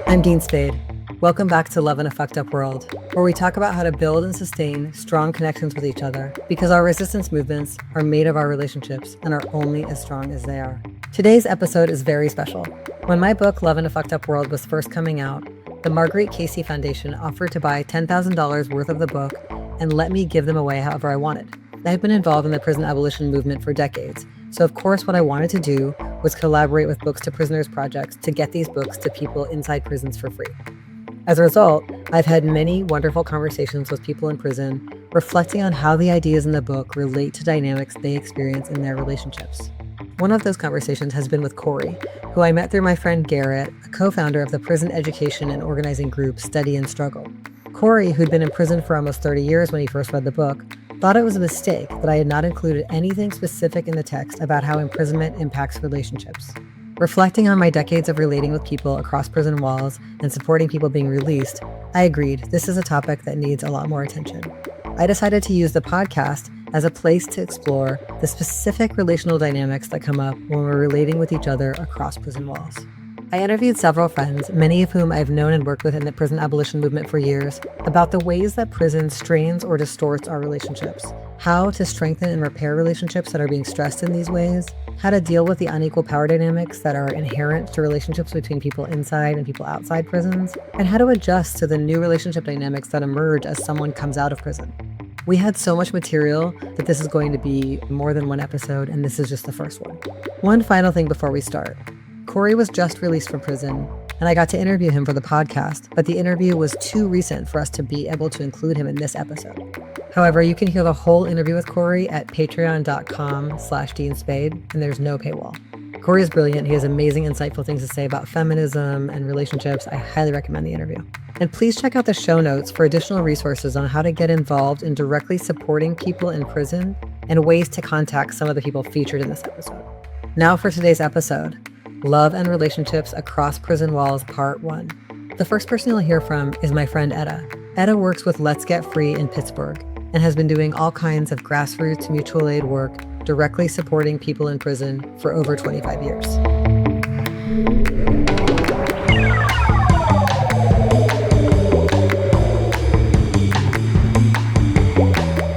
I'm Dean Spade. Welcome back to Love in a Fucked Up World, where we talk about how to build and sustain strong connections with each other, because our resistance movements are made of our relationships and are only as strong as they are. Today's episode is very special. When my book, Love in a Fucked Up World, was first coming out, the Marguerite Casey Foundation offered to buy $10,000 worth of the book and let me give them away however I wanted. I've been involved in the prison abolition movement for decades, so of course what I wanted to do was collaborate with Books to Prisoners projects to get these books to people inside prisons for free. As a result, I've had many wonderful conversations with people in prison, reflecting on how the ideas in the book relate to dynamics they experience in their relationships. One of those conversations has been with Corey, who I met through my friend Garrett, a co-founder of the prison education and organizing group Study and Struggle. Corey, who'd been in prison for almost 30 years when he first read the book, thought it was a mistake that I had not included anything specific in the text about how imprisonment impacts relationships. Reflecting on my decades of relating with people across prison walls and supporting people being released, I agreed this is a topic that needs a lot more attention. I decided to use the podcast as a place to explore the specific relational dynamics that come up when we're relating with each other across prison walls. I interviewed several friends, many of whom I've known and worked with in the prison abolition movement for years, about the ways that prison strains or distorts our relationships, how to strengthen and repair relationships that are being stressed in these ways, how to deal with the unequal power dynamics that are inherent to relationships between people inside and people outside prisons, and how to adjust to the new relationship dynamics that emerge as someone comes out of prison. We had so much material that this is going to be more than one episode, and this is just the first one. One final thing before we start. Corey was just released from prison, and I got to interview him for the podcast, but the interview was too recent for us to be able to include him in this episode. However, you can hear the whole interview with Corey at patreon.com/DeanSpade, and there's no paywall. Corey is brilliant. He has amazing, insightful things to say about feminism and relationships. I highly recommend the interview. And please check out the show notes for additional resources on how to get involved in directly supporting people in prison and ways to contact some of the people featured in this episode. Now for today's episode. Love and Relationships Across Prison Walls, Part 1. The first person you'll hear from is my friend Etta. Etta works with Let's Get Free in Pittsburgh and has been doing all kinds of grassroots mutual aid work directly supporting people in prison for over 25 years.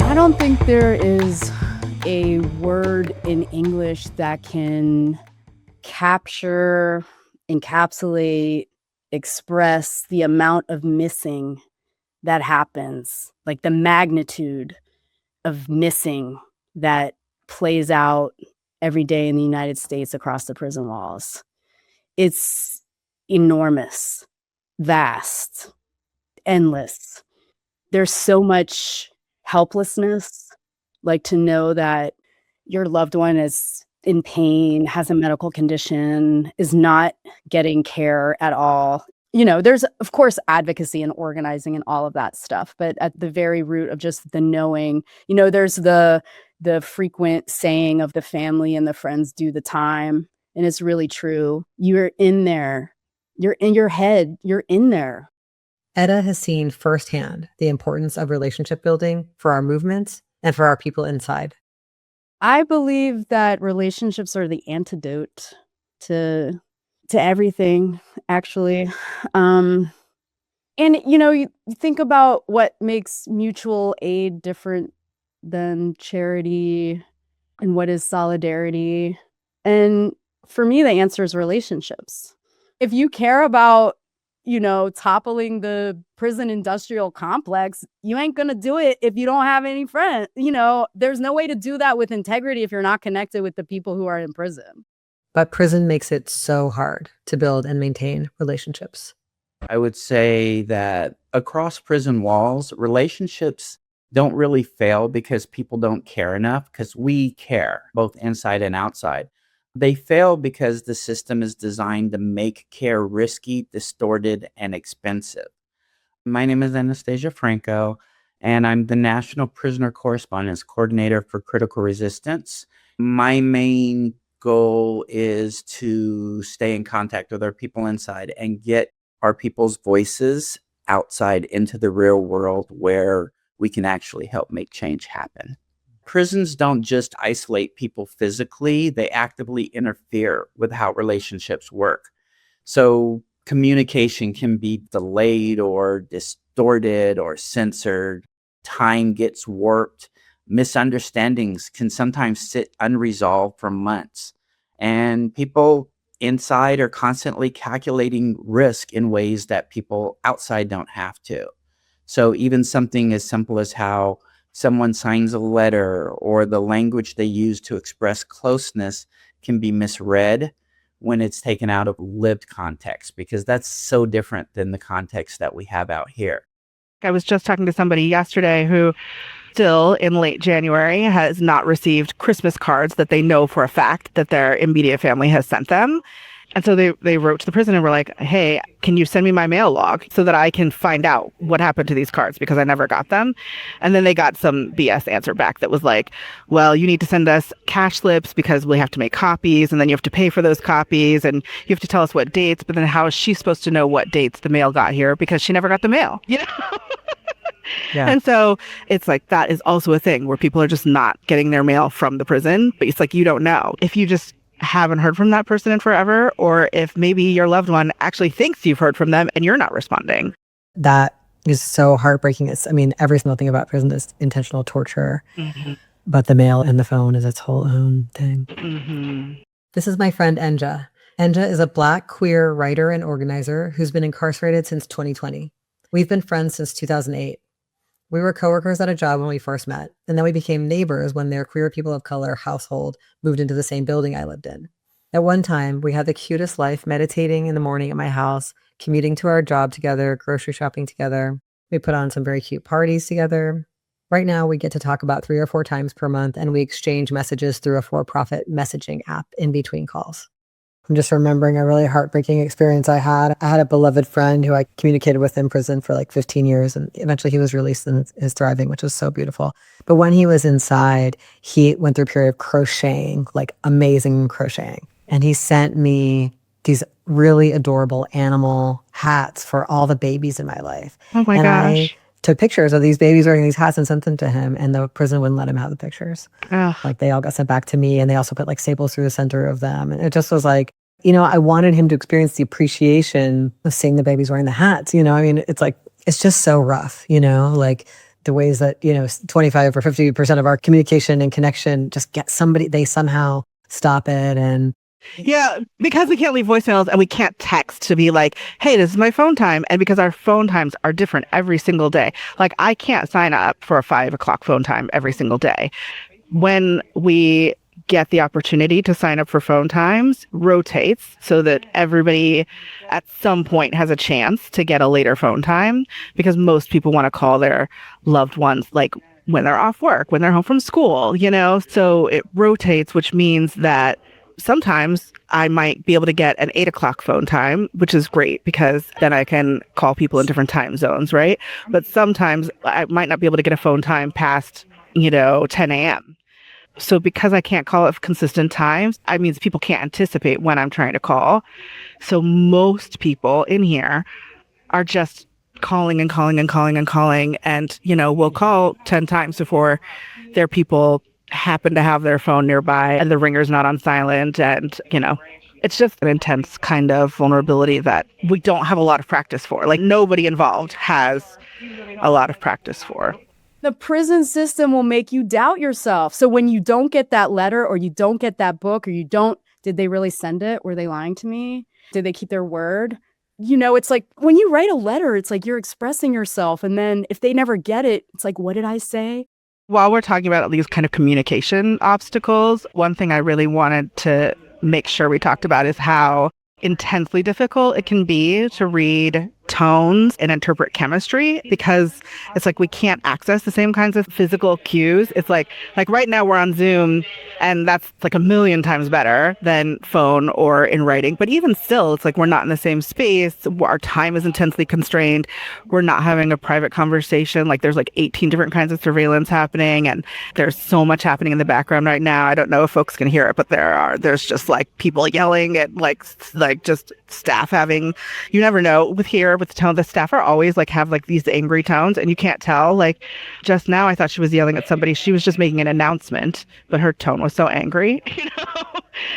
I don't think there is a word in English that can capture, encapsulate, express the amount of missing that happens, like the magnitude of missing that plays out every day in the United States across the prison walls. It's enormous, vast, endless. There's so much helplessness, like to know that your loved one is in pain, has a medical condition, is not getting care at all. You know, there's, of course, advocacy and organizing and all of that stuff. But at the very root of just the knowing, you know, there's the frequent saying of the family and the friends do the time. And it's really true. You're in there. You're in your head. You're in there. Etta has seen firsthand the importance of relationship building for our movements and for our people inside. I believe that relationships are the antidote to everything, actually. And, you know, you think about what makes mutual aid different than charity and what is solidarity. And for me, the answer is relationships. If you care about, you know, toppling the prison industrial complex, you ain't gonna do it if you don't have any friends. You know, there's no way to do that with integrity if you're not connected with the people who are in prison. But prison makes it so hard to build and maintain relationships. I would say that across prison walls, relationships don't really fail because people don't care enough, because we care, both inside and outside. They fail because the system is designed to make care risky, distorted, and expensive. My name is Anastasia Franco, and I'm the National Prisoner Correspondence Coordinator for Critical Resistance. My main goal is to stay in contact with our people inside and get our people's voices outside into the real world where we can actually help make change happen. prisons don't just isolate people physically, they actively interfere with how relationships work. So communication can be delayed or distorted or censored. Time gets warped. Misunderstandings can sometimes sit unresolved for months. And people inside are constantly calculating risk in ways that people outside don't have to. So even something as simple as how someone signs a letter or the language they use to express closeness can be misread when it's taken out of lived context, because that's so different than the context that we have out here. I was just talking to somebody yesterday who still in late January has not received Christmas cards that they know for a fact that their immediate family has sent them. And so they wrote to the prison and were like, hey, can you send me my mail log so that I can find out what happened to these cards, because I never got them. And then they got some BS answer back that was like, well, you need to send us cash slips because we have to make copies, and then you have to pay for those copies, and you have to tell us what dates. But then how is she supposed to know what dates the mail got here, because she never got the mail, you know? Yeah. And so it's like, that is also a thing where people are just not getting their mail from the prison. But it's like, you don't know if you just haven't heard from that person in forever, or if maybe your loved one actually thinks you've heard from them and you're not responding. That is so heartbreaking. I mean, every single thing about prison is intentional torture, but the mail and the phone is its whole own thing. This is my friend Enja. Enja is a Black queer writer and organizer who's been incarcerated since 2020. We've been friends since 2008. We were coworkers at a job when we first met, and then we became neighbors when their queer people of color household moved into the same building I lived in. At one time, we had the cutest life, meditating in the morning at my house, commuting to our job together, grocery shopping together. We put on some very cute parties together. Right now, we get to talk about 3 or 4 times per month, and we exchange messages through a for-profit messaging app in between calls. I'm just remembering a really heartbreaking experience I had. I had a beloved friend who I communicated with in prison for like 15 years, and eventually he was released and is thriving, which was so beautiful. But when he was inside, he went through a period of crocheting, like amazing crocheting. And he sent me these really adorable animal hats for all the babies in my life. Oh my and gosh. I took pictures of these babies wearing these hats and sent them to him, and the prison wouldn't let him have the pictures. Ugh. Like they all got sent back to me, and they also put like staples through the center of them. And it just was like, you know, I wanted him to experience the appreciation of seeing the babies wearing the hats. You know, I mean, it's like, it's just so rough, you know, like the ways that, you know, 25 or 50% of our communication and connection just get somebody, they somehow stop it. And Yeah, because we can't leave voicemails and we can't text to be like, hey, this is my phone time. And because our phone times are different every single day. Like I can't sign up for a 5 o'clock phone time every single day. When we get the opportunity to sign up for phone times, rotates so that everybody at some point has a chance to get a later phone time, because most people want to call their loved ones like when they're off work, when they're home from school, you know? So it rotates, which means that sometimes I might be able to get an 8 o'clock phone time, which is great because then I can call people in different time zones, right? But sometimes I might not be able to get a phone time past, 10 a.m. So because I can't call at consistent times, it means people can't anticipate when I'm trying to call. So most people in here are just calling and calling and calling and calling. And, we'll call 10 times before their people happen to have their phone nearby and the ringer's not on silent. And, it's just an intense kind of vulnerability that we don't have a lot of practice for. Like nobody involved has a lot of practice for. The prison system will make you doubt yourself. So when you don't get that letter or you don't get that book or did they really send it? Were they lying to me? Did they keep their word? It's like when you write a letter, it's like you're expressing yourself. And then if they never get it, it's like, what did I say? While we're talking about these kind of communication obstacles, one thing I really wanted to make sure we talked about is how intensely difficult it can be to read tones and interpret chemistry, because it's like we can't access the same kinds of physical cues. It's like right now we're on Zoom and that's like a million times better than phone or in writing. But even still, it's like we're not in the same space. Our time is intensely constrained. We're not having a private conversation. Like there's like 18 different kinds of surveillance happening and there's so much happening in the background right now. I don't know if folks can hear it, but there's just like people yelling and like just staff having, you never know with the tone, the staff are always like have like these angry tones and you can't tell. Like just now I thought she was yelling at somebody. She was just making an announcement, but her tone was so angry,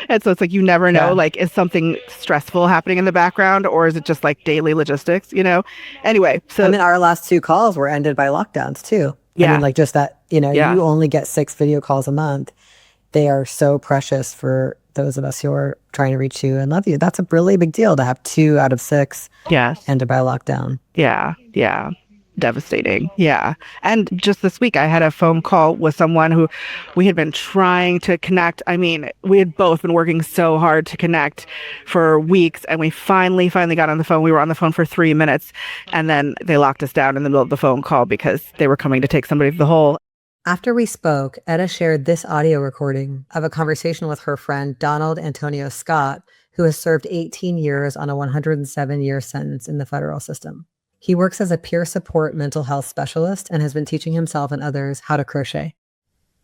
And so it's like, you never know, like, is something stressful happening in the background or is it just like daily logistics, Anyway, so. I mean, our last 2 calls were ended by lockdowns too. Yeah. I mean, like just that, you only get 6 video calls a month. They are so precious for those of us who are trying to reach you and love you. That's a really big deal to have 2 out of 6 ended by lockdown. Yeah. Devastating. Yeah. And just this week, I had a phone call with someone who we had been trying to connect. I mean, we had both been working so hard to connect for weeks, and we finally got on the phone. We were on the phone for 3 minutes, and then they locked us down in the middle of the phone call because they were coming to take somebody to the hole. After we spoke, Etta shared this audio recording of a conversation with her friend Donald Antonio Scott, who has served 18 years on a 107-year sentence in the federal system. He works as a peer support mental health specialist and has been teaching himself and others how to crochet.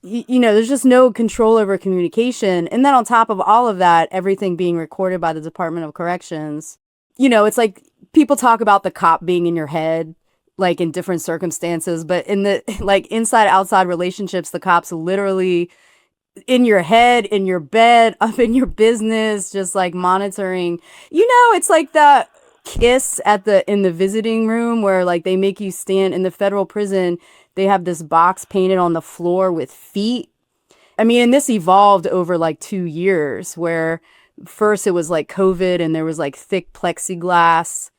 There's just no control over communication. And then on top of all of that, everything being recorded by the Department of Corrections. It's like people talk about the cop being in your head, like in different circumstances, but in the like inside outside relationships, the cops literally in your head, in your bed, up in your business, just like monitoring. It's like that kiss in the visiting room where like they make you stand in the federal prison. They have this box painted on the floor with feet. I mean, and this evolved over like 2 years where first it was like COVID and there was like thick plexiglass.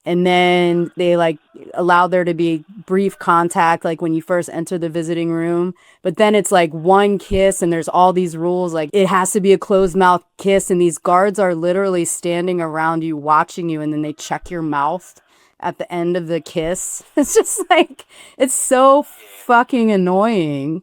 And then they like allowed there to be brief contact, like when you first enter the visiting room. But then it's like one kiss and there's all these rules, like it has to be a closed mouth kiss. And these guards are literally standing around you, watching you. And then they check your mouth at the end of the kiss. It's just like, it's so fucking annoying.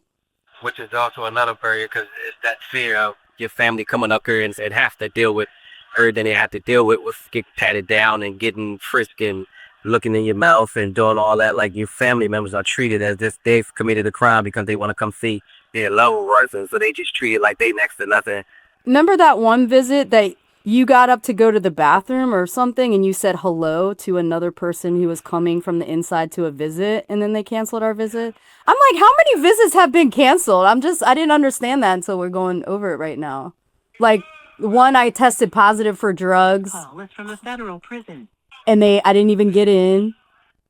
Which is also another barrier because it's that fear of your family coming up here and have to deal with her than they have to deal with get patted down and getting frisked and looking in your mouth and doing all that. Like your family members are treated as if they've committed a crime because they want to come see their loved ones, and so they just treat it like they next to nothing. Remember that one visit that you got up to go to the bathroom or something and you said hello to another person who was coming from the inside to a visit and then they canceled our visit? I'm like, how many visits have been canceled? I didn't understand that until we're going over it right now. Like, one, I tested positive for drugs. Oh, it's from the federal prison. And I didn't even get in.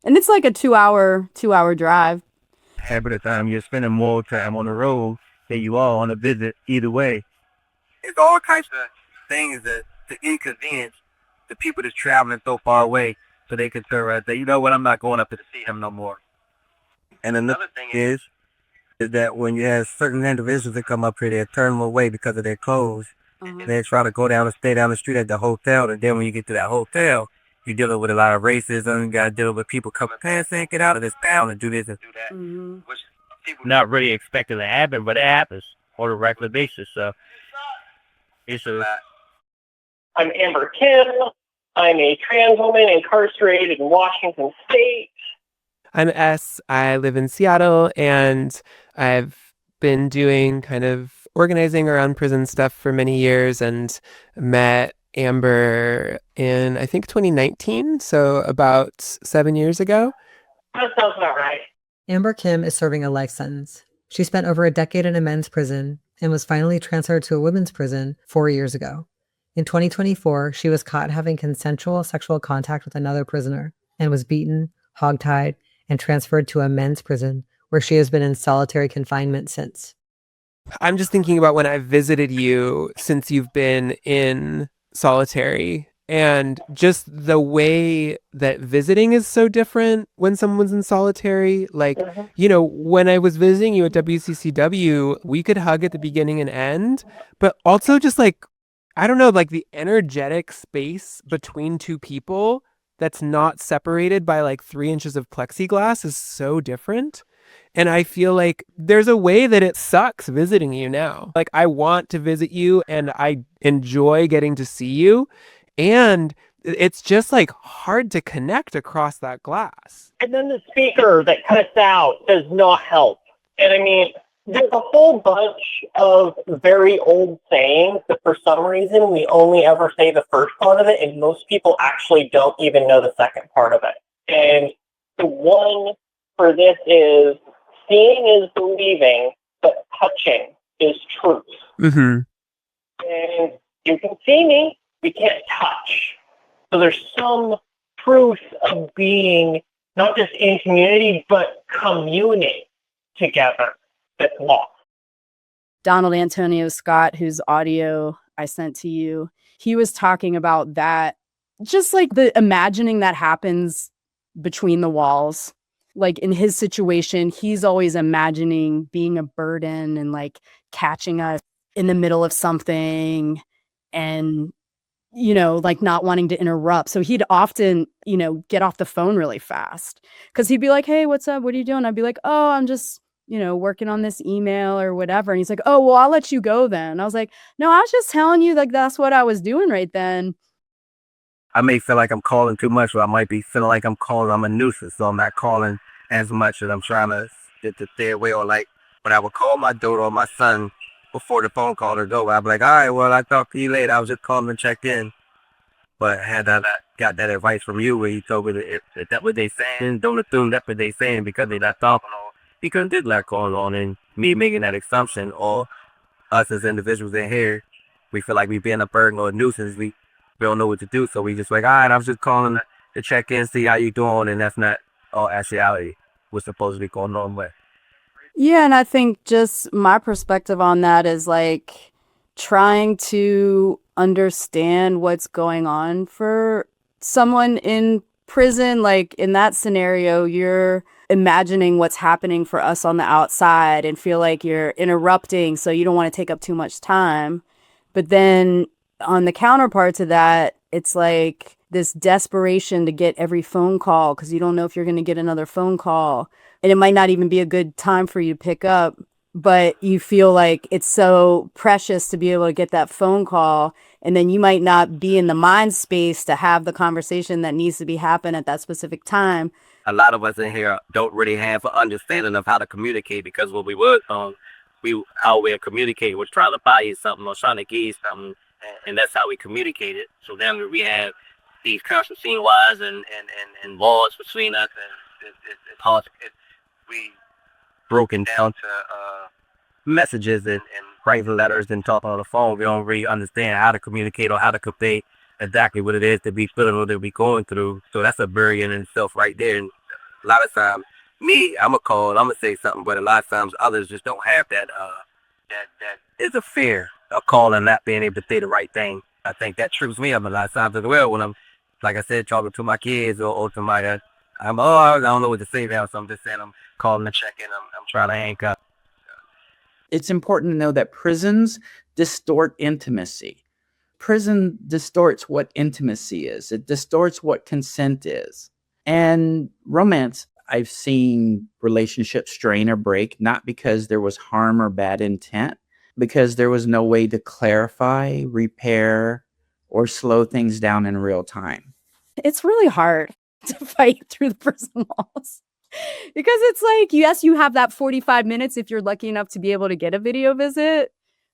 And it's like a 2-hour drive. Half of the time you're spending more time on the road than you are on a visit either way. It's all kinds of things that to inconvenience the people that's traveling so far away so they can turn around and say, you know what, I'm not going up to see him no more. And another thing is that when you have certain individuals that come up here, they turn them away because of their clothes. And they try to stay down the street at the hotel. And then when you get to that hotel, you're dealing with a lot of racism. You got to deal with people coming past saying, get out of this town and do this and do that. Mm-hmm. Which people not really expecting to happen, but it happens on a regular basis. So it's a lot. I'm Amber Kim. I'm a trans woman incarcerated in Washington State. I'm S. I live in Seattle, and I've been doing kind of organizing around prison stuff for many years and met Amber in, I think, 2019, so about 7 years ago. That sounds about right. Amber Kim is serving a life sentence. She spent over a decade in a men's prison and was finally transferred to a women's prison 4 years ago. In 2024, she was caught having consensual sexual contact with another prisoner and was beaten, hogtied, and transferred to a men's prison where she has been in solitary confinement since. I'm just thinking about when I visited you since you've been in solitary, and just the way that visiting is so different when someone's in solitary. Like, when I was visiting you at WCCW, we could hug at the beginning and end, but also just like, I don't know, like the energetic space between two people that's not separated by like 3 inches of plexiglass is so different. And I feel like there's a way that it sucks visiting you now. Like, I want to visit you and I enjoy getting to see you. And it's just like hard to connect across that glass. And then the speaker that cuts out does not help. And I mean, There's a whole bunch of very old sayings that for some reason we only ever say the first part of it, and most people actually don't even know the second part of it. And the one for this is seeing is believing, but touching is truth. Mm-hmm. And you can see me, we can't touch. So there's some truth of being not just in community, but communing together that's lost. Donald Antonio Scott, whose audio I sent to you, he was talking about that, just like the imagining that happens between the walls. Like in his situation, he's always imagining being a burden and like catching us in the middle of something and, you know, like not wanting to interrupt. So he'd often, you know, get off the phone really fast because he'd be like, hey, what's up? What are you doing? I'd be like, oh, I'm just, you know, working on this email or whatever. And he's like, oh, well, I'll let you go then. I was like, no, I was just telling you like that's what I was doing right then. I may feel like I'm calling too much, or I might be feeling like I'm a nuisance, so I'm not calling as much as I'm trying to stay away. Or like when I would call my daughter or my son before the phone call is over, I'd be like, all right, well, I'll talk to you later. I was just calling to check in. But had I not got that advice from you where you told me that if that's what they saying, don't assume that's what they saying because they not talking, or because there's a lot going on, and me making that assumption, or us as individuals in here, we feel like we being a burden or a nuisance. We don't know what to do, so we just like, all right, I was just calling to check in, see how you doing, and that's not all actuality what's supposed to be going on with. Yeah, and I think just my perspective on that is like trying to understand what's going on for someone in prison. Like in that scenario, you're imagining what's happening for us on the outside and feel like you're interrupting, so you don't want to take up too much time. But then on the counterpart to that, it's like this desperation to get every phone call because you don't know if you're going to get another phone call. And it might not even be a good time for you to pick up, but you feel like it's so precious to be able to get that phone call. And then you might not be in the mind space to have the conversation that needs to be happen at that specific time. A lot of us in here don't really have an understanding of how to communicate, because when we were how we communicate was trying to buy you something or trying to give you something, and that's how we communicated. So then we have these constant scene wise and walls between us, and it's hard. We broken down to messages and writing letters and talking on the phone. We don't really understand how to communicate or how to convey exactly what it is that we feeling or that we going through. So that's a barrier in itself right there. And a lot of times, I'm a call, I'm gonna say something, but a lot of times others just don't have that. That is a fear of calling, not being able to say the right thing. I think that trips me up a lot of times as well when I'm, like I said, talking to my kids or to my, I don't know what to say now, so I'm just saying I'm calling to check in. I'm trying to hang up. It's important to know that prisons distort intimacy. Prison distorts what intimacy is. It distorts what consent is. And romance, I've seen relationships strain or break, not because there was harm or bad intent, because there was no way to clarify, repair, or slow things down in real time. It's really hard to fight through the prison walls because it's like, yes, you have that 45 minutes if you're lucky enough to be able to get a video visit.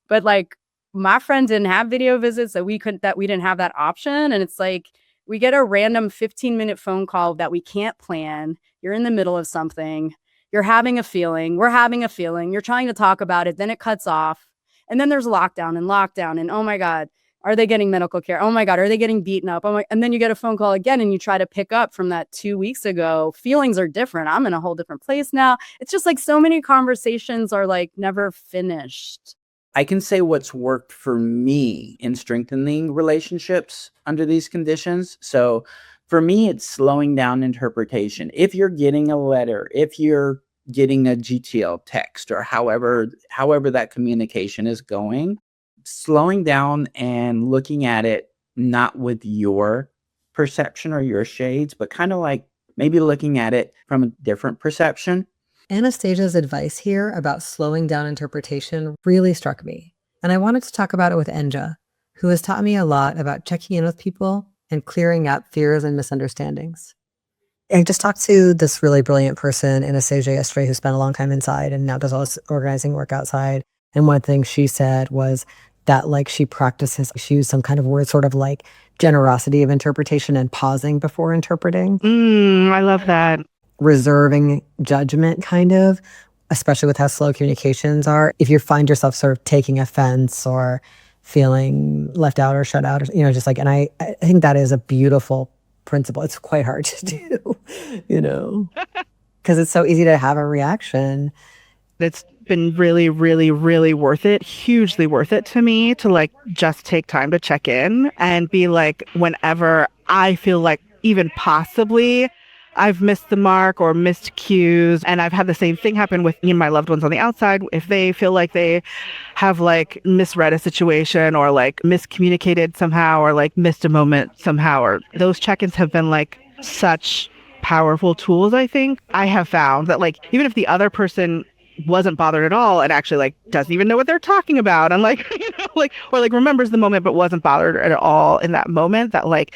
But like my friend didn't have video visits, that we didn't have that option. And it's like, we get a random 15-minute phone call that we can't plan. You're in the middle of something. You're having a feeling. We're having a feeling. You're trying to talk about it. Then it cuts off. And then there's lockdown. And oh my God, are they getting medical care? Oh my God, are they getting beaten up? And then you get a phone call again and you try to pick up from that 2 weeks ago. Feelings are different. I'm in a whole different place now. It's just like so many conversations are like never finished. I can say what's worked for me in strengthening relationships under these conditions. So for me, it's slowing down interpretation. If you're getting a letter, if you're getting a GTL text, or however that communication is going, slowing down and looking at it not with your perception or your shades, but kind of like maybe looking at it from a different perception. Anastasia's advice here about slowing down interpretation really struck me, and I wanted to talk about it with Enja, who has taught me a lot about checking in with people and clearing up fears and misunderstandings. I just talked to this really brilliant person in a CJ yesterday who spent a long time inside and now does all this organizing work outside. And one thing she said was that like she used some kind of word, sort of like generosity of interpretation and pausing before interpreting. I love that. Reserving judgment, kind of, especially with how slow communications are. If you find yourself sort of taking offense or feeling left out or shut out, or, just like, and I think that is a beautiful principle. It's quite hard to do, because it's so easy to have a reaction. It's been really, really, really worth it, hugely worth it to me to like just take time to check in and be like, whenever I feel like even possibly I've missed the mark or missed cues. And I've had the same thing happen with my loved ones on the outside. If they feel like they have like misread a situation or like miscommunicated somehow or like missed a moment somehow, or those check-ins have been like such powerful tools. I think I have found that like, even if the other person wasn't bothered at all and actually like doesn't even know what they're talking about and like, or like remembers the moment but wasn't bothered at all in that moment, that like,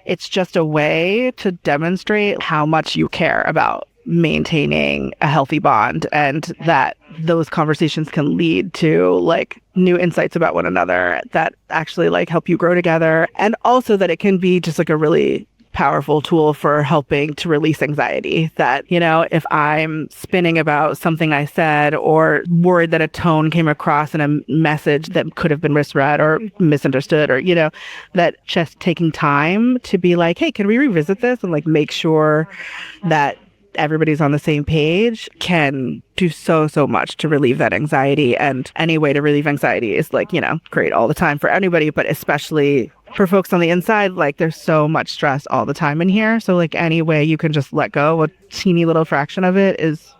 it's just a way to demonstrate how much you care about maintaining a healthy bond, and that those conversations can lead to like new insights about one another that actually like help you grow together. And also that it can be just like a really powerful tool for helping to release anxiety. That, if I'm spinning about something I said or worried that a tone came across in a message that could have been misread or misunderstood, or, that just taking time to be like, hey, can we revisit this and like make sure that everybody's on the same page can do so much to relieve that anxiety. And any way to relieve anxiety is like, great all the time for anybody, but especially for folks on the inside. Like there's so much stress all the time in here. So like any way you can just let go a teeny little fraction of it is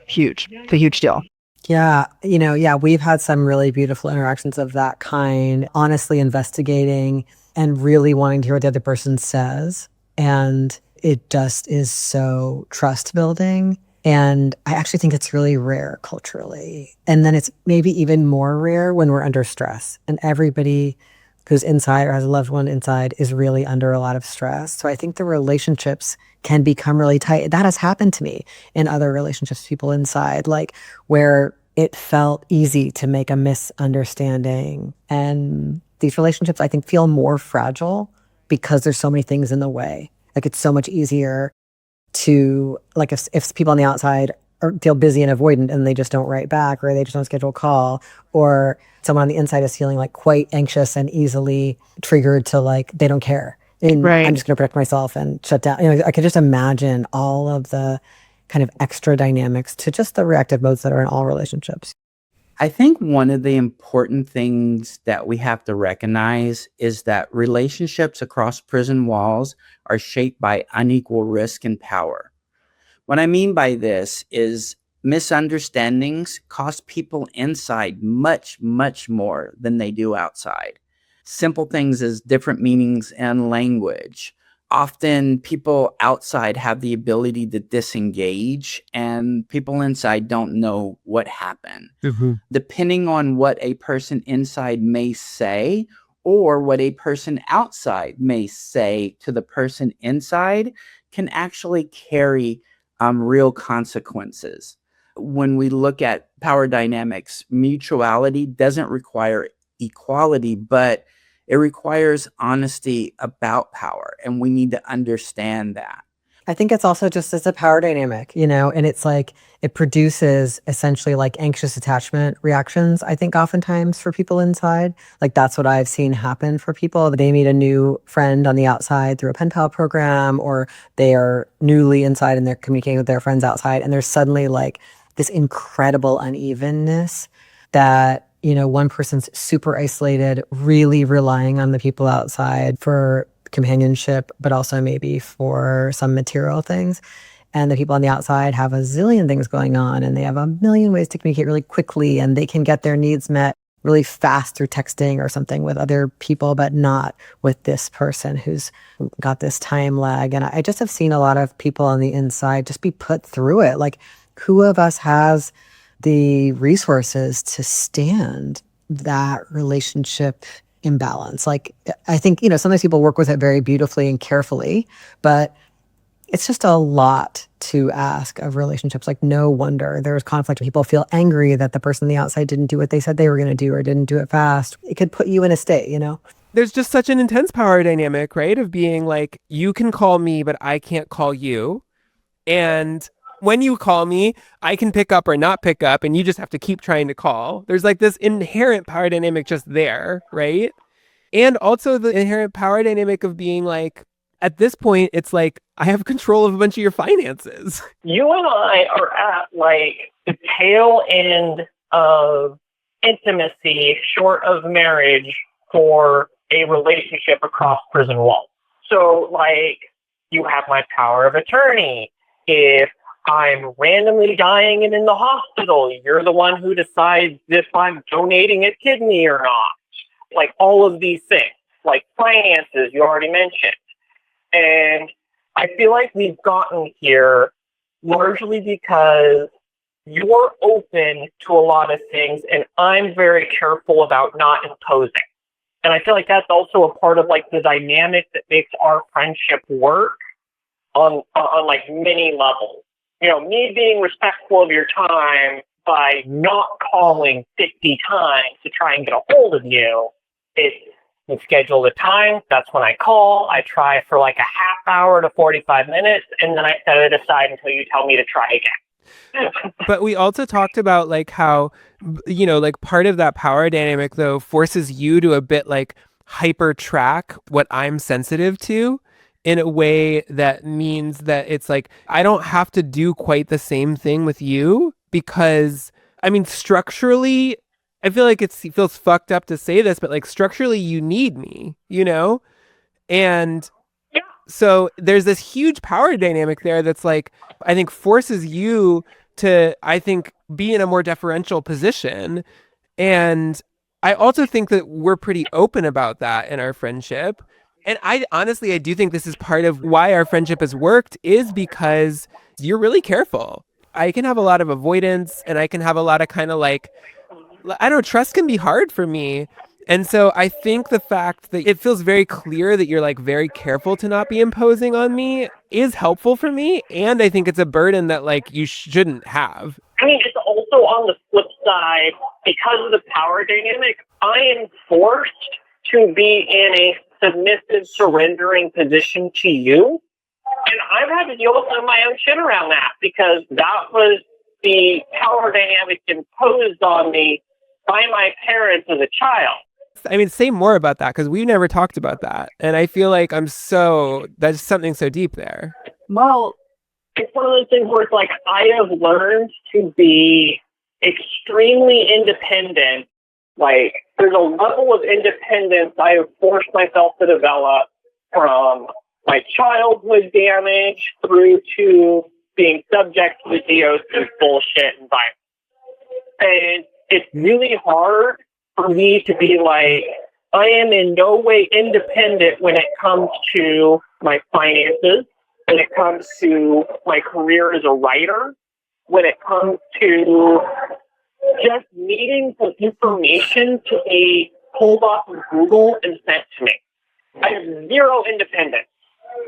huge. It's a huge deal. Yeah. We've had some really beautiful interactions of that kind, honestly investigating and really wanting to hear what the other person says. And it just is so trust building. And I actually think it's really rare culturally. And then it's maybe even more rare when we're under stress. And everybody who's inside or has a loved one inside is really under a lot of stress. So I think the relationships can become really tight. That has happened to me in other relationships, people inside, like where it felt easy to make a misunderstanding. And these relationships, I think, feel more fragile because there's so many things in the way. Like it's so much easier to, like if people on the outside feel busy and avoidant and they just don't write back, or they just don't schedule a call, or someone on the inside is feeling like quite anxious and easily triggered to like, they don't care. And Right. I'm just going to protect myself and shut down. I could just imagine all of the kind of extra dynamics to just the reactive modes that are in all relationships. I think one of the important things that we have to recognize is that relationships across prison walls are shaped by unequal risk and power. What I mean by this is misunderstandings cost people inside much, much more than they do outside. Simple things as different meanings and language. Often people outside have the ability to disengage, and people inside don't know what happened. Depending on what a person inside may say or what a person outside may say to the person inside can actually carry real consequences. When we look at power dynamics, mutuality doesn't require equality, but it requires honesty about power, and we need to understand that. I think it's also just as a power dynamic, and it's like it produces essentially like anxious attachment reactions, I think oftentimes for people inside. Like that's what I've seen happen for people. They meet a new friend on the outside through a pen pal program, or they are newly inside and they're communicating with their friends outside, and there's suddenly like this incredible unevenness that one person's super isolated, really relying on the people outside for companionship, but also maybe for some material things. And the people on the outside have a zillion things going on, and they have a million ways to communicate really quickly, and they can get their needs met really fast through texting or something with other people, but not with this person who's got this time lag. And I just have seen a lot of people on the inside just be put through it. Like, who of us has the resources to stand that relationship imbalance? Like, I think, sometimes people work with it very beautifully and carefully, but It's just a lot to ask of relationships. Like, no wonder there's conflict. People feel angry that the person on the outside didn't do what they said they were going to do or didn't do it fast. It could put you in a state, you know? There's just such an intense power dynamic, right? Of being like, you can call me, but I can't call you. And when you call me, I can pick up or not pick up, and you just have to keep trying to call. There's like this inherent power dynamic just there, right? And also the inherent power dynamic of being like, at this point, it's like, I have control of a bunch of your finances. You and I are at like the tail end of intimacy short of marriage for a relationship across prison walls. So like, you have my power of attorney. If I'm randomly dying and in the hospital, you're the one who decides if I'm donating a kidney or not. Like all of these things, like finances, you already mentioned. And I feel like we've gotten here largely because you're open to a lot of things and I'm very careful about not imposing. And I feel like that's also a part of like the dynamic that makes our friendship work on like many levels. You know, me being respectful of your time by not calling 50 times to try and get a hold of you. You schedule the time. That's when I call. I try for like a half hour to 45 minutes, and then I set it aside until you tell me to try again. But we also talked about like how, you know, like part of that power dynamic though forces you to a bit like hyper track what I'm sensitive to in a way that means that it's like, I don't have to do quite the same thing with you because, I mean, structurally, I feel like it feels fucked up to say this, but like structurally you need me, you know? And so there's this huge power dynamic there that's like, I think forces you to, I think, be in a more deferential position. And I also think that we're pretty open about that in our friendship. And I do think this is part of why our friendship has worked is because you're really careful. I can have a lot of avoidance and I can have a lot of kind of like, I don't know, trust can be hard for me. And so I think the fact that it feels very clear that you're like very careful to not be imposing on me is helpful for me. And I think it's a burden that like you shouldn't have. I mean, it's also on the flip side, because of the power dynamic, I am forced to be in a submissive, surrendering position to you. And I've had to deal with some of my own shit around that because that was the power dynamic imposed on me by my parents as a child. I mean, say more about that because we've never talked about that. And I feel like that's something so deep there. Well, it's one of those things where it's like I have learned to be extremely independent. Like there's a level of independence I have forced myself to develop from my childhood damage through to being subject to the DOC bullshit environment. And it's really hard for me to be like, I am in no way independent when it comes to my finances, when it comes to my career as a writer, when it comes to just needing some information to be pulled off of Google and sent to me. I have zero independence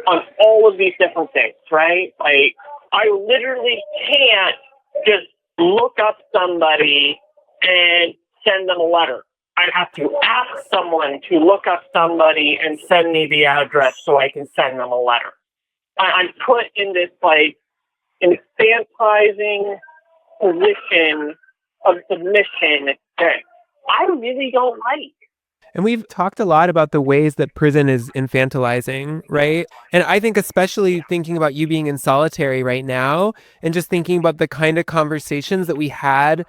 on all of these different things, right? Like, I literally can't just look up somebody and send them a letter. I'd have to ask someone to look up somebody and send me the address so I can send them a letter. I'm put in this, like, infantilizing position of submission that I really don't like. And we've talked a lot about the ways that prison is infantilizing, right? And I think especially thinking about you being in solitary right now and just thinking about the kind of conversations that we had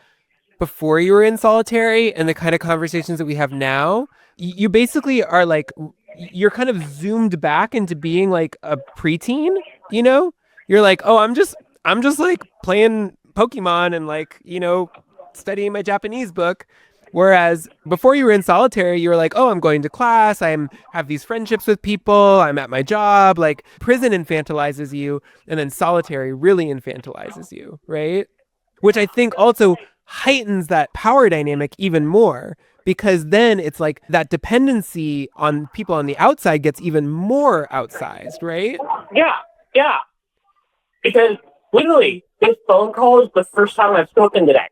before you were in solitary and the kind of conversations that we have now, you basically are like, you're kind of zoomed back into being like a preteen, you know? You're like, oh, I'm just like playing Pokemon and like, you know, studying my Japanese book. Whereas before you were in solitary, you were like, oh, I'm going to class. Have these friendships with people. I'm at my job. Like prison infantilizes you. And then solitary really infantilizes you, right? Which I think also heightens that power dynamic even more because then it's like that dependency on people on the outside gets even more outsized, right? Yeah. Because literally, this phone call is the first time I've spoken today.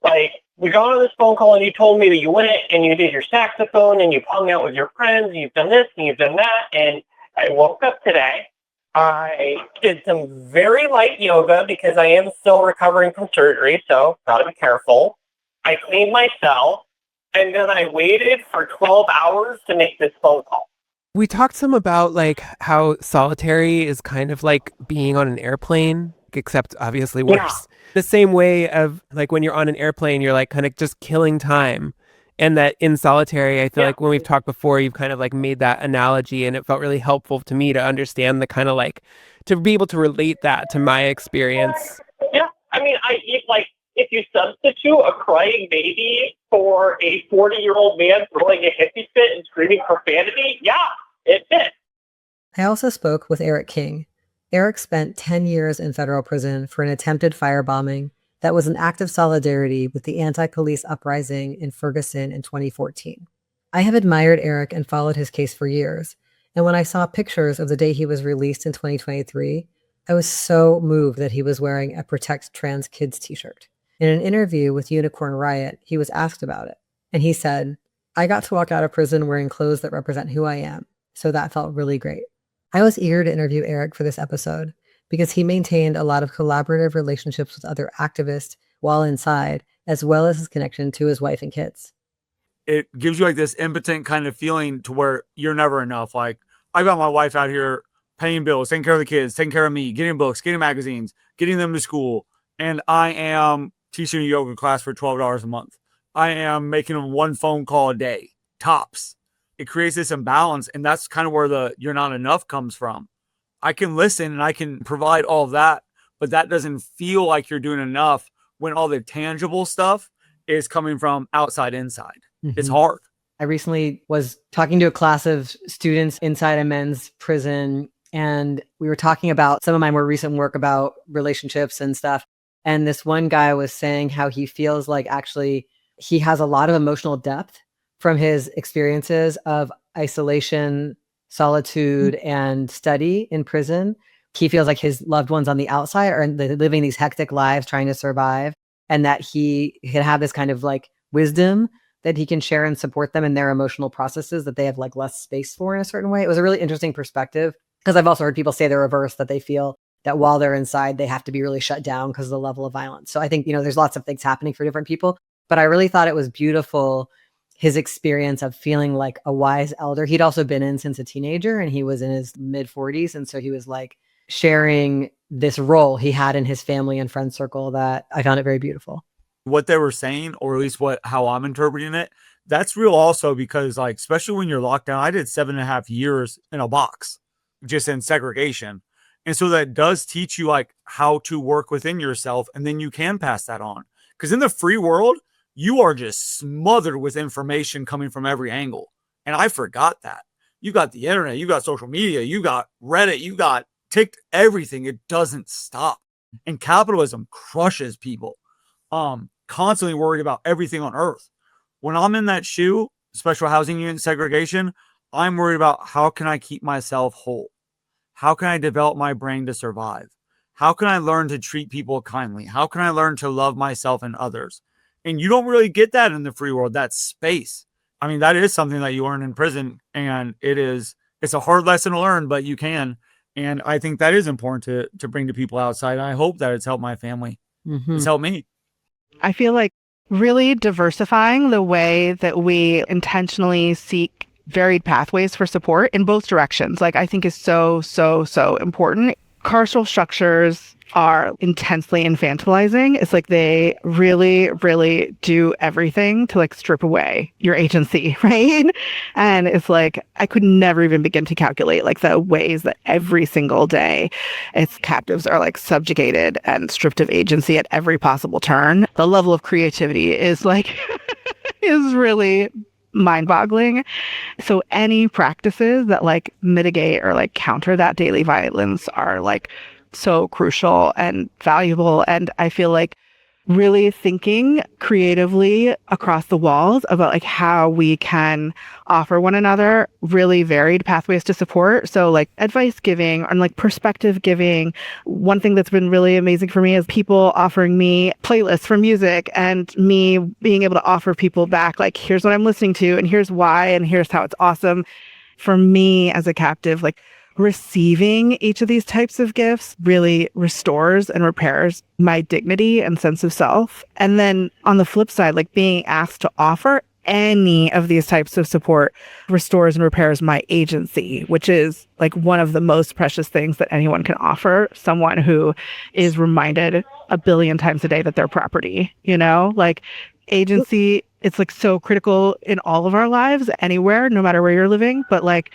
Like, we got on this phone call and you told me that you went and you did your saxophone and you've hung out with your friends and you've done this and you've done that. And I woke up today. I did some very light yoga because I am still recovering from surgery, so gotta be careful. I cleaned myself, and then I waited for 12 hours to make this phone call. We talked some about like how solitary is kind of like being on an airplane, except obviously worse. Yeah. The same way of like when you're on an airplane, you're like kind of just killing time. And that in solitary, I feel like when we've talked before, you've kind of like made that analogy, and it felt really helpful to me to understand the kind of like, to be able to relate that to my experience. Yeah, I mean, if you substitute a crying baby for a 40-year-old man throwing a hippie fit and screaming profanity, yeah, it fits. I also spoke with Eric King. Eric spent 10 years in federal prison for an attempted firebombing that was an act of solidarity with the anti-police uprising in Ferguson in 2014. I have admired Eric and followed his case for years, and when I saw pictures of the day he was released in 2023, I was so moved that he was wearing a Protect Trans Kids t-shirt. In an interview with Unicorn Riot, he was asked about it, and he said, "I got to walk out of prison wearing clothes that represent who I am, so that felt really great." I was eager to interview Eric for this episode because he maintained a lot of collaborative relationships with other activists while inside, as well as his connection to his wife and kids. It gives you like this impotent kind of feeling to where you're never enough. Like, I got my wife out here paying bills, taking care of the kids, taking care of me, getting books, getting magazines, getting them to school. And I am teaching a yoga class for $12 a month. I am making them one phone call a day, tops. It creates this imbalance. And that's kind of where the you're not enough comes from. I can listen and I can provide all of that, but that doesn't feel like you're doing enough when all the tangible stuff is coming from outside inside. Mm-hmm. It's hard. I recently was talking to a class of students inside a men's prison, and we were talking about some of my more recent work about relationships and stuff. And this one guy was saying how he feels like actually he has a lot of emotional depth from his experiences of isolation, solitude, and study in prison. He feels like his loved ones on the outside are living these hectic lives trying to survive, and that he can have this kind of like wisdom that he can share and support them in their emotional processes that they have like less space for in a certain way. It was a really interesting perspective, because I've also heard people say the reverse, that they feel that while they're inside, they have to be really shut down because of the level of violence. So I think, there's lots of things happening for different people, but I really thought it was beautiful, his experience of feeling like a wise elder. He'd also been in since a teenager, and he was in his mid 40s. And so he was like sharing this role he had in his family and friend circle, that I found it very beautiful. What they were saying, or at least how I'm interpreting it, that's real also, because like, especially when you're locked down, I did 7.5 years in a box, just in segregation. And so that does teach you like how to work within yourself, and then you can pass that on. Because in the free world, you are just smothered with information coming from every angle. And I forgot that. You got the internet, you got social media, you got Reddit, you got TikTok, everything. It doesn't stop. And capitalism crushes people. Constantly worried about everything on earth. When I'm in that shoe, special housing unit segregation, I'm worried about how can I keep myself whole? How can I develop my brain to survive? How can I learn to treat people kindly? How can I learn to love myself and others? And you don't really get that in the free world, that space. I mean, that is something that you learn in prison, and it's a hard lesson to learn, but you can. And I think that is important to bring to people outside. I hope that it's helped my family. Mm-hmm. It's helped me. I feel like really diversifying the way that we intentionally seek varied pathways for support in both directions, like, I think is so, so, so important. Carceral structures are intensely infantilizing. It's like they really, really do everything to like strip away your agency, right? And it's like, I could never even begin to calculate like the ways that every single day its captives are like subjugated and stripped of agency at every possible turn. The level of creativity is like, is really mind-boggling. So any practices that like mitigate or like counter that daily violence are like so crucial and valuable. And I feel like really thinking creatively across the walls about like how we can offer one another really varied pathways to support. So like advice giving and like perspective giving. One thing that's been really amazing for me is people offering me playlists for music and me being able to offer people back like, here's what I'm listening to and here's why and here's how it's awesome. For me as a captive, like receiving each of these types of gifts really restores and repairs my dignity and sense of self. And then on the flip side, like being asked to offer any of these types of support restores and repairs my agency, which is like one of the most precious things that anyone can offer someone who is reminded a billion times a day that they're property, like agency. It's like so critical in all of our lives, anywhere, no matter where you're living. But like,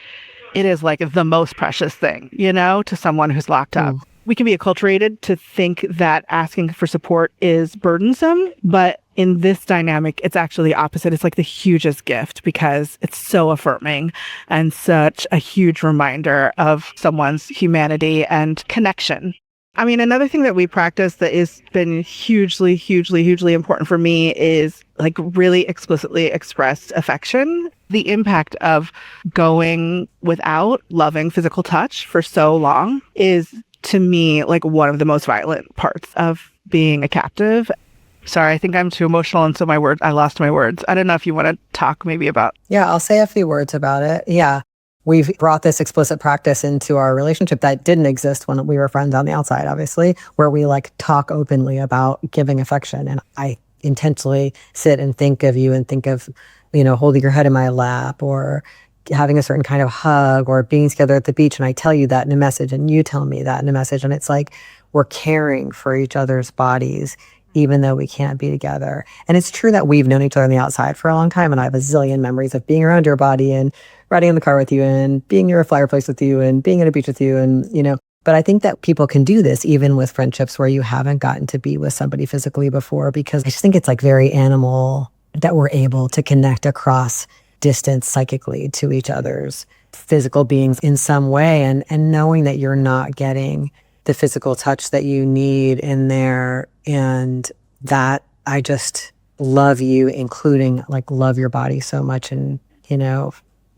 it is like the most precious thing, to someone who's locked up. We can be acculturated to think that asking for support is burdensome, but in this dynamic, it's actually the opposite. It's like the hugest gift because it's so affirming and such a huge reminder of someone's humanity and connection. I mean, another thing that we practice that has been hugely, hugely, hugely important for me is like really explicitly expressed affection. The impact of going without loving physical touch for so long is, to me, like one of the most violent parts of being a captive. Sorry, I think I'm too emotional. And so I lost my words. I don't know if you want to talk maybe about. Yeah, I'll say a few words about it. Yeah. We've brought this explicit practice into our relationship that didn't exist when we were friends on the outside, obviously, where we like talk openly about giving affection. And I intentionally sit and think of you and think of, holding your head in my lap or having a certain kind of hug or being together at the beach. And I tell you that in a message and you tell me that in a message. And it's like we're caring for each other's bodies, even though we can't be together. And it's true that we've known each other on the outside for a long time. And I have a zillion memories of being around your body and riding in the car with you and being near a fireplace with you and being at a beach with you. And, but I think that people can do this even with friendships where you haven't gotten to be with somebody physically before, because I just think it's like very animal that we're able to connect across distance psychically to each other's physical beings in some way. And knowing that you're not getting the physical touch that you need in there, and that I just love you, including like love your body so much and,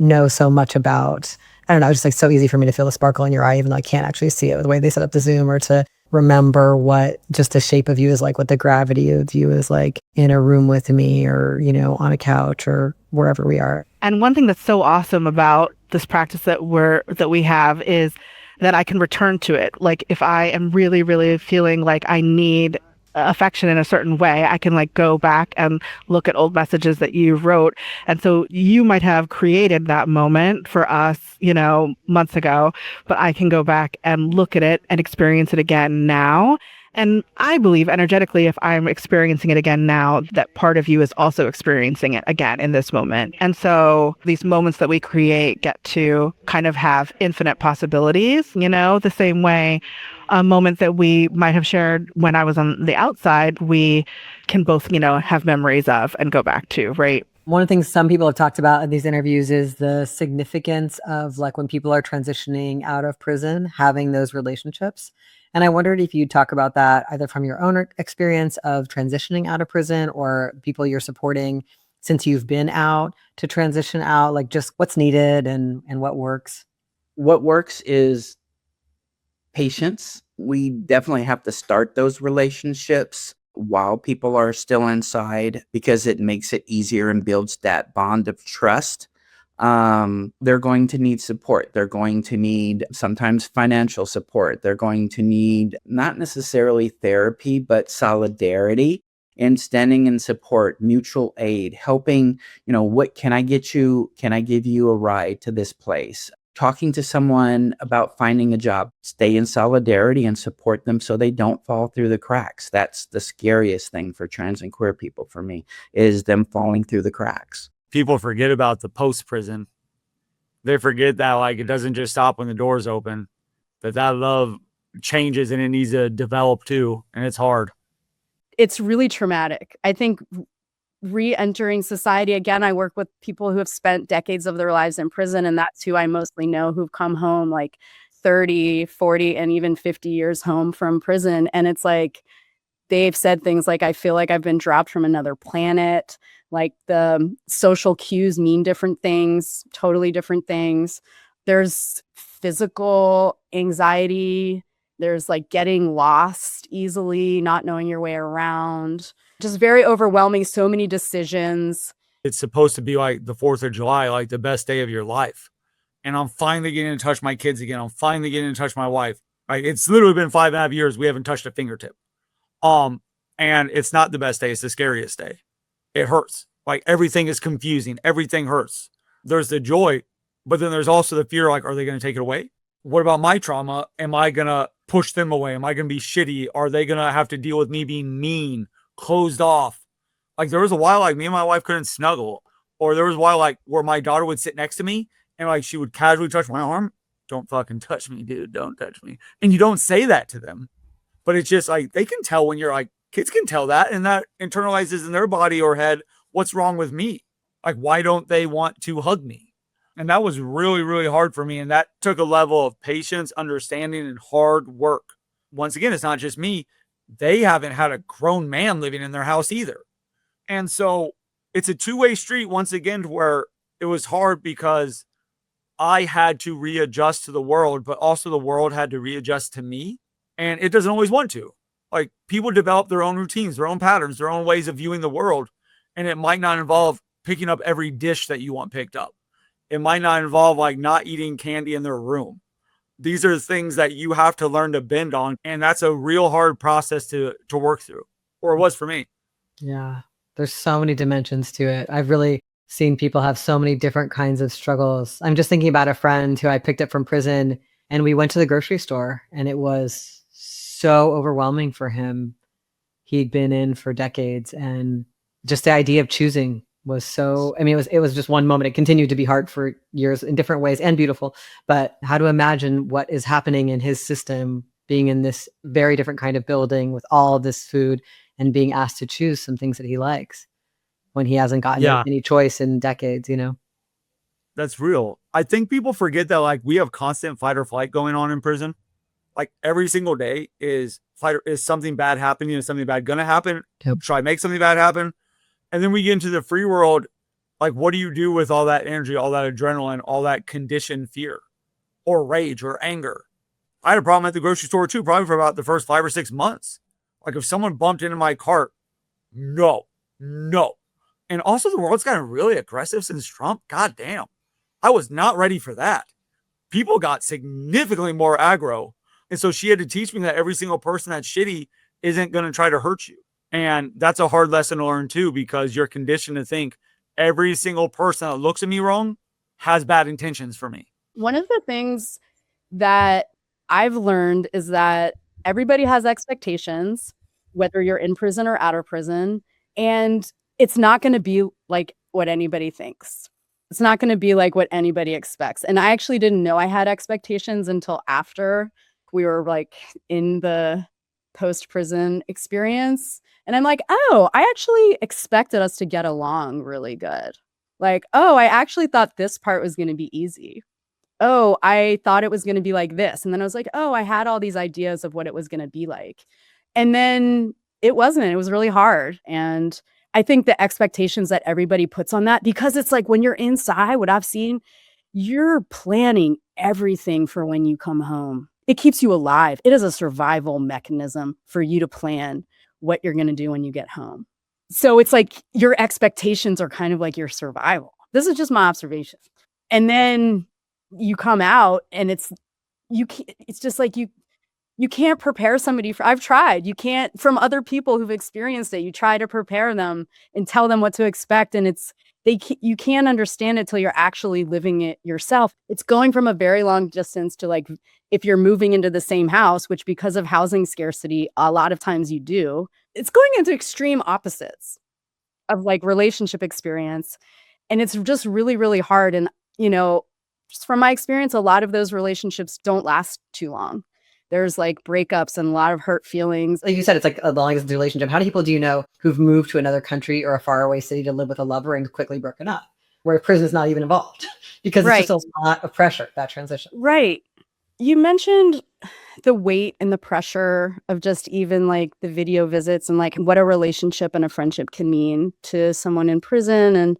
know so much about, I don't know, it's just like so easy for me to feel the sparkle in your eye, even though I can't actually see it, the way they set up the Zoom, or to remember what just the shape of you is like, what the gravity of you is like in a room with me or, on a couch or wherever we are. And one thing that's so awesome about this practice that we have is that I can return to it. Like if I am really, really feeling like I need affection in a certain way, I can like go back and look at old messages that you wrote. And so you might have created that moment for us, months ago, but I can go back and look at it and experience it again now. And I believe energetically, if I'm experiencing it again now, that part of you is also experiencing it again in this moment. And so these moments that we create get to kind of have infinite possibilities, the same way a moment that we might have shared when I was on the outside, we can both, have memories of and go back to, right? One of the things some people have talked about in these interviews is the significance of like when people are transitioning out of prison, having those relationships. And I wondered if you'd talk about that either from your own experience of transitioning out of prison or people you're supporting since you've been out to transition out, like just what's needed and what works. What works is patience. We definitely have to start those relationships while people are still inside because it makes it easier and builds that bond of trust. They're going to need support. They're going to need sometimes financial support. They're going to need not necessarily therapy, but solidarity and standing in support, mutual aid, helping, what can I get you? Can I give you a ride to this place? Talking to someone about finding a job, stay in solidarity and support them so they don't fall through the cracks. That's the scariest thing for trans and queer people for me, is them falling through the cracks. People forget about the post-prison. They forget that like it doesn't just stop when the doors open, that love changes and it needs to develop too. And it's hard. It's really traumatic. I think re-entering society, again, I work with people who have spent decades of their lives in prison, and that's who I mostly know, who've come home like 30, 40, and even 50 years home from prison. And it's like, They've said things like, I feel like I've been dropped from another planet. Like the social cues mean different things, totally different things. There's physical anxiety. There's like getting lost easily, not knowing your way around. Just very overwhelming, so many decisions. It's supposed to be like the 4th of July, like the best day of your life. And I'm finally getting to touch my kids again. I'm finally getting to touch my wife. Right? It's literally been 5.5 years. We haven't touched a fingertip. And it's not the best day. It's the scariest day. It hurts. Like everything is confusing. Everything hurts. There's the joy, but then there's also the fear. Like, are they going to take it away? What about my trauma? Am I going to push them away? Am I going to be shitty? Are they going to have to deal with me being mean, closed off? Like there was a while like me and my wife couldn't snuggle, or there was a while like where my daughter would sit next to me and like she would casually touch my arm. Don't fucking touch me, dude. Don't touch me. And you don't say that to them, but it's just like they can tell when you're like, kids can tell that, and that internalizes in their body or head, what's wrong with me? Like, why don't they want to hug me? And that was really, really hard for me. And that took a level of patience, understanding, and hard work. Once again, it's not just me. They haven't had a grown man living in their house either. And so it's a two-way street once again, where it was hard because I had to readjust to the world, but also the world had to readjust to me. And it doesn't always want to. Like people develop their own routines, their own patterns, their own ways of viewing the world. And it might not involve picking up every dish that you want picked up. It might not involve like not eating candy in their room. These are things that you have to learn to bend on. And that's a real hard process to work through, or it was for me. Yeah. There's so many dimensions to it. I've really seen people have so many different kinds of struggles. I'm just thinking about a friend who I picked up from prison, and we went to the grocery store, and it was so overwhelming for him. He'd been in for decades, and just the idea of choosing was so, I mean, it was just one moment. It continued to be hard for years in different ways and beautiful, but how to imagine what is happening in his system, being in this very different kind of building with all of this food and being asked to choose some things that he likes when he hasn't gotten any choice in decades, you know? That's real. I think people forget that like we have constant fight or flight going on in prison. Like every single day is something bad happening, is something bad gonna happen? Yep. Should I make something bad happen? And then we get into the free world. Like, what do you do with all that energy, all that adrenaline, all that conditioned fear or rage or anger? I had a problem at the grocery store too, probably for about the first 5 or 6 months. Like if someone bumped into my cart, no. And also the world's gotten really aggressive since Trump. God damn. I was not ready for that. People got significantly more aggro. And so she had to teach me that every single person that's shitty isn't going to try to hurt you. And that's a hard lesson to learn too, because you're conditioned to think every single person that looks at me wrong has bad intentions for me. One of the things that I've learned is that everybody has expectations, whether you're in prison or out of prison, and it's not going to be like what anybody thinks. It's not going to be like what anybody expects. And I actually didn't know I had expectations until after we were like in the post-prison experience. And I'm like, oh, I actually expected us to get along really good. Like, oh, I actually thought this part was going to be easy. Oh, I thought it was going to be like this. And then I was like, oh, I had all these ideas of what it was going to be like. And then it wasn't. It was really hard. And I think the expectations that everybody puts on that, because it's like when you're inside, what I've seen, you're planning everything for when you come home. It keeps you alive. It is a survival mechanism for you to plan what you're going to do when you get home. So it's like your expectations are kind of like your survival. This is just my observation. And then you come out and it's just like you can't prepare somebody for, I've tried. You can't, from other people who've experienced it, you try to prepare them and tell them what to expect. And you can't understand it till you're actually living it yourself. It's going from a very long distance to like, if you're moving into the same house, which because of housing scarcity, a lot of times you do, it's going into extreme opposites of like relationship experience. And it's just really, really hard. And, you know, just from my experience, a lot of those relationships don't last too long. There's like breakups and a lot of hurt feelings. Like you said, it's like a long distance relationship. How many people do you know who've moved to another country or a faraway city to live with a lover and quickly broken up, where prison is not even involved because it's just a lot of pressure, that transition. Right. You mentioned the weight and the pressure of just even like the video visits and like what a relationship and a friendship can mean to someone in prison,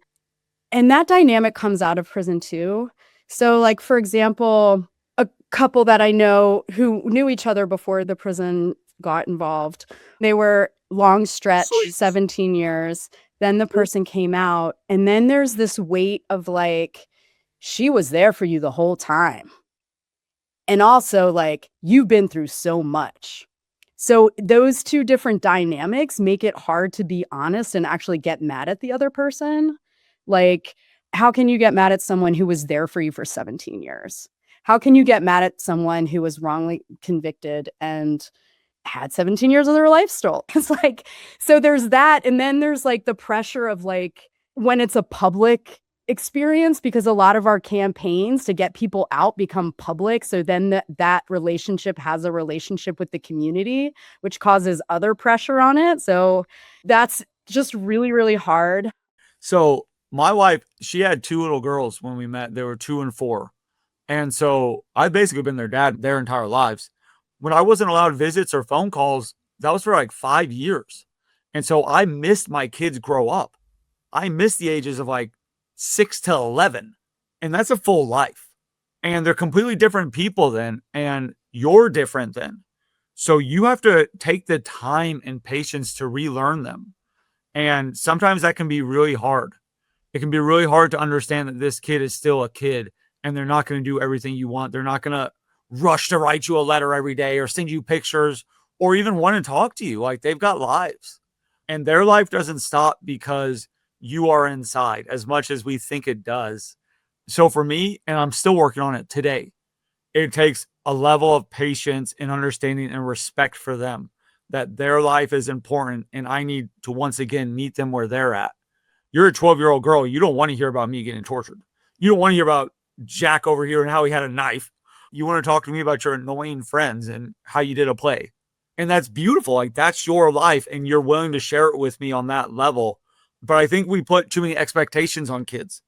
and that dynamic comes out of prison too. So like for example, a couple that I know who knew each other before the prison got involved, they were long stretch 17 years, then the person came out, and then there's this weight of like she was there for you the whole time. And also, like, you've been through so much. So those two different dynamics make it hard to be honest and actually get mad at the other person. Like, how can you get mad at someone who was there for you for 17 years? How can you get mad at someone who was wrongly convicted and had 17 years of their life stole? It's like, so there's that. And then there's like the pressure of like when it's a public experience, because a lot of our campaigns to get people out become public. So then that relationship has a relationship with the community, which causes other pressure on it. So that's just really, really hard. So my wife, she had 2 little girls when we met. They were 2 and 4. And so I've basically been their dad their entire lives. When I wasn't allowed visits or phone calls, that was for like 5 years. And so I missed my kids grow up. I missed the ages of like 6 to 11. And that's a full life. And they're completely different people then. And you're different then. So you have to take the time and patience to relearn them. And sometimes that can be really hard. It can be really hard to understand that this kid is still a kid and they're not going to do everything you want. They're not going to rush to write you a letter every day or send you pictures or even want to talk to you. Like, they've got lives, and their life doesn't stop because you are inside as much as we think it does. So for me, and I'm still working on it today, it takes a level of patience and understanding and respect for them, that their life is important. And I need to once again meet them where they're at. You're a 12-year-old girl. You don't want to hear about me getting tortured. You don't want to hear about Jack over here and how he had a knife. You want to talk to me about your annoying friends and how you did a play. And that's beautiful. Like, that's your life, and you're willing to share it with me on that level. But I think we put too many expectations on kids.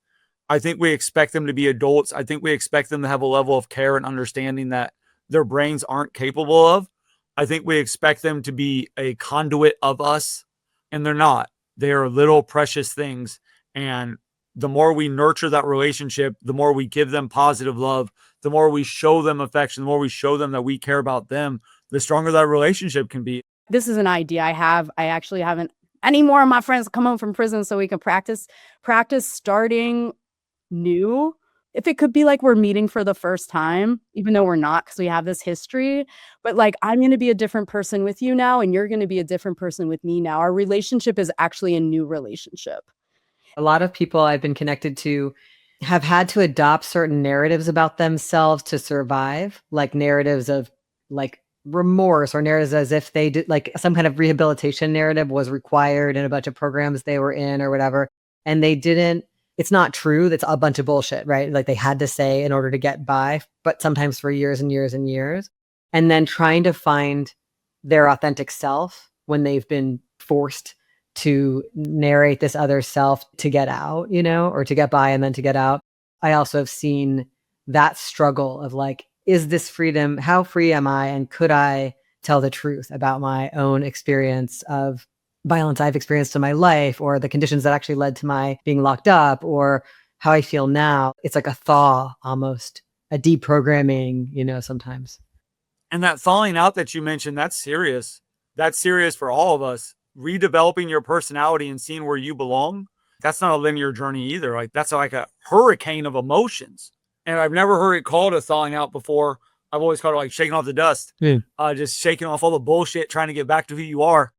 I think we expect them to be adults. I think we expect them to have a level of care and understanding that their brains aren't capable of. I think we expect them to be a conduit of us, and they're not. They are little precious things. And the more we nurture that relationship, the more we give them positive love, the more we show them affection, the more we show them that we care about them, the stronger that relationship can be. This is an idea I have. I actually haven't any more of my friends come home from prison so we can practice starting new. If it could be like we're meeting for the first time, even though we're not, because we have this history, but like, I'm going to be a different person with you now, and you're going to be a different person with me now. Our relationship is actually a new relationship. A lot of people I've been connected to have had to adopt certain narratives about themselves to survive, like narratives of like remorse, or narratives as if they did like some kind of rehabilitation narrative was required in a bunch of programs they were in or whatever. And they didn't. It's not true. That's a bunch of bullshit, right? Like, they had to say in order to get by, but sometimes for years and years and years. And then trying to find their authentic self when they've been forced to narrate this other self to get out, or to get by and then to get out. I also have seen that struggle of like, is this freedom? How free am I? And could I tell the truth about my own experience of violence I've experienced in my life, or the conditions that actually led to my being locked up, or how I feel now? It's like a thaw, almost a deprogramming, sometimes. And that thawing out that you mentioned, that's serious. That's serious for all of us. Redeveloping your personality and seeing where you belong, that's not a linear journey either. Like, that's like a hurricane of emotions. And I've never heard it called a thawing out before. I've always called it like shaking off the dust. Just shaking off all the bullshit, trying to get back to who you are.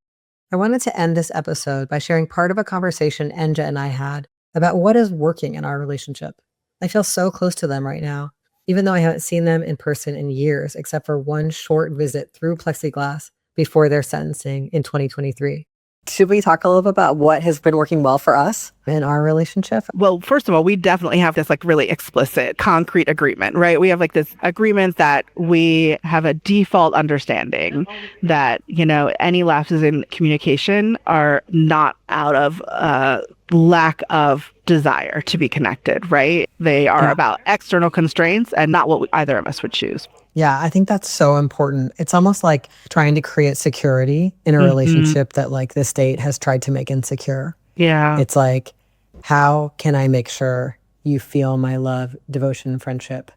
I wanted to end this episode by sharing part of a conversation Enja and I had about what is working in our relationship. I feel so close to them right now, even though I haven't seen them in person in years, except for one short visit through plexiglass before their sentencing in 2023. Should we talk a little bit about what has been working well for us in our relationship? Well, first of all, we definitely have this like really explicit, concrete agreement, right? We have like this agreement that we have a default understanding that, any lapses in communication are not out of lack of desire to be connected, right? They are about external constraints and not what either of us would choose. Yeah, I think that's so important. It's almost like trying to create security in a Mhm. relationship that like the state has tried to make insecure. Yeah. It's like, how can I make sure you feel my love, devotion, and friendship,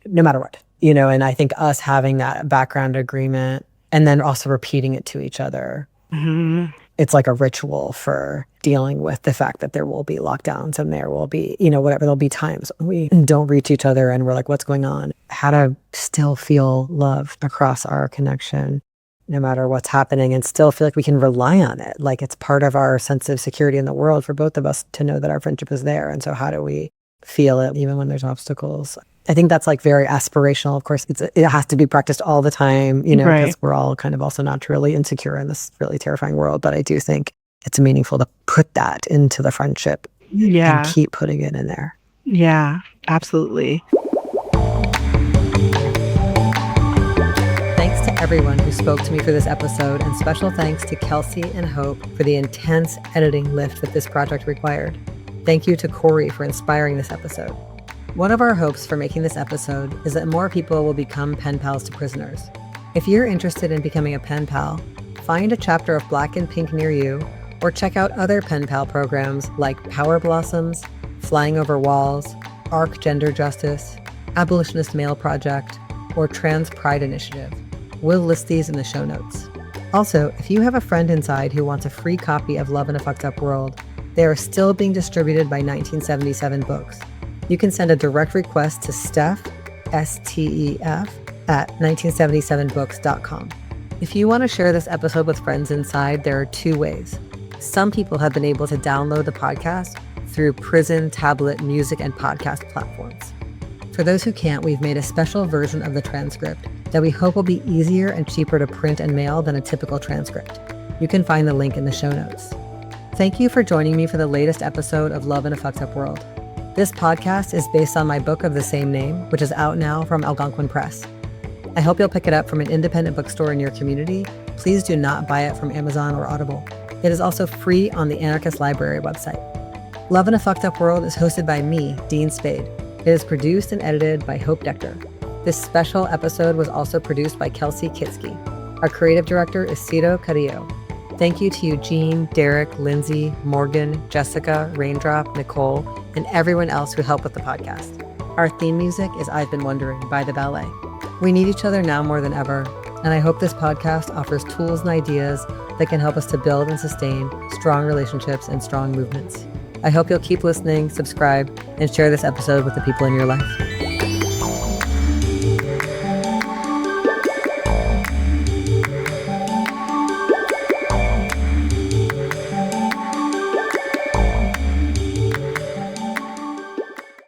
no matter what? And I think us having that background agreement and then also repeating it to each other, Mhm. it's like a ritual for dealing with the fact that there will be lockdowns and there will be, whatever, there'll be times we don't reach each other and we're like, what's going on? How to still feel love across our connection, no matter what's happening, and still feel like we can rely on it. Like it's part of our sense of security in the world for both of us to know that our friendship is there. And so how do we feel it even when there's obstacles? I think that's like very aspirational. Of course, it has to be practiced all the time, because Right. we're all kind of also naturally insecure in this really terrifying world. But I do think it's meaningful to put that into the friendship and Yeah. keep putting it in there. Yeah. Absolutely. Thanks to everyone who spoke to me for this episode, and special thanks to Kelsey and Hope for the intense editing lift that this project required. Thank you to Corey for inspiring this episode. One of our hopes for making this episode is that more people will become pen pals to prisoners. If you're interested in becoming a pen pal, find a chapter of Black and Pink near you, or check out other pen pal programs like Power Blossoms, Flying Over Walls, ARC Gender Justice, Abolitionist Male Project, or Trans Pride Initiative. We'll list these in the show notes. Also, if you have a friend inside who wants a free copy of Love in a Fucked Up World, they are still being distributed by 1977 Books. You can send a direct request to Steph, STEF, at 1977books.com. If you want to share this episode with friends inside, there are two ways. Some people have been able to download the podcast through prison, tablet, music, and podcast platforms. For those who can't, we've made a special version of the transcript that we hope will be easier and cheaper to print and mail than a typical transcript. You can find the link in the show notes. Thank you for joining me for the latest episode of Love in a Fucked Up World. This podcast is based on my book of the same name, which is out now from Algonquin Press. I hope you'll pick it up from an independent bookstore in your community. Please do not buy it from Amazon or Audible. It is also free on the Anarchist Library website. Love in a Fucked Up World is hosted by me, Dean Spade. It is produced and edited by Hope Dector. This special episode was also produced by Kelsey Kitsky. Our creative director is Cito Carrillo. Thank you to Eugene, Derek, Lindsay, Morgan, Jessica, Raindrop, Nicole, and everyone else who helped with the podcast. Our theme music is I've Been Wondering by The Ballet. We need each other now more than ever, and I hope this podcast offers tools and ideas that can help us to build and sustain strong relationships and strong movements. I hope you'll keep listening, subscribe, and share this episode with the people in your life.